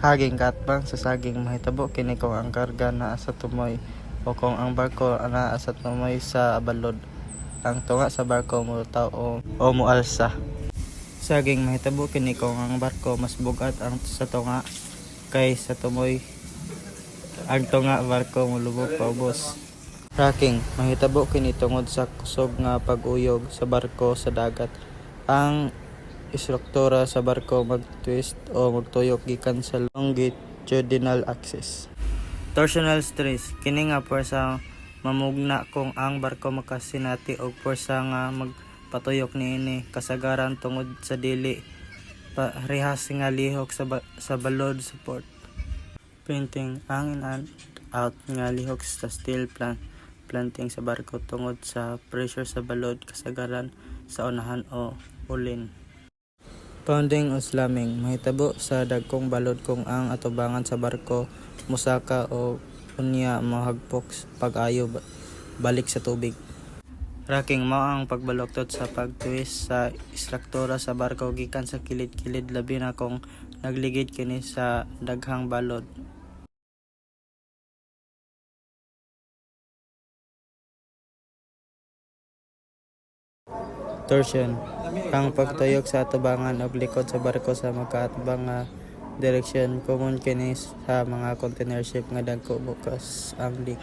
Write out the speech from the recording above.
Haging katbang sa saging mahitabo kini kung ang karga naa sa tumoy o kung ang barko naa sa tumoy sa balod. Ang tunga sa barko mulutaw o mualsa. Saging mahitabo kini kung ang barko mas bugat ang sa tunga kay sa tumoy. Ang tunga barko mulubog paubos. Rocking mahitabo kini tungod sa kusog nga pag-uyog sa barko sa dagat. Ang istruktura sa barko mag-twist o magtuyok gikan sa longitudinal axis. Torsional stress kini nga puwersa mamugna kung ang barko makasinati og puwersa nga magpatuyok niini kasagaran tungod sa dili parehas nga lihok sa balod support. Painting ang in and out nga lihok sa steel planting sa barko tungod sa pressure sa balod kasagaran sa unahan o ulin. Pounding o slamming mahitabo sa dagkong balod kung ang atubangan sa barko musaka o unya mahagpok pag-ayo balik sa tubig. Rocking mao ang pagbaluktot sa pag-twist sa istruktura sa barko gikan sa kilid-kilid labi na kung nagligid kini sa daghang balod. Torsion ang pagtuyok sa atubangan og likod sa barko sa magkaatbang nga direksyon. Common kini sa mga container ship nga dagko bukas ang leak.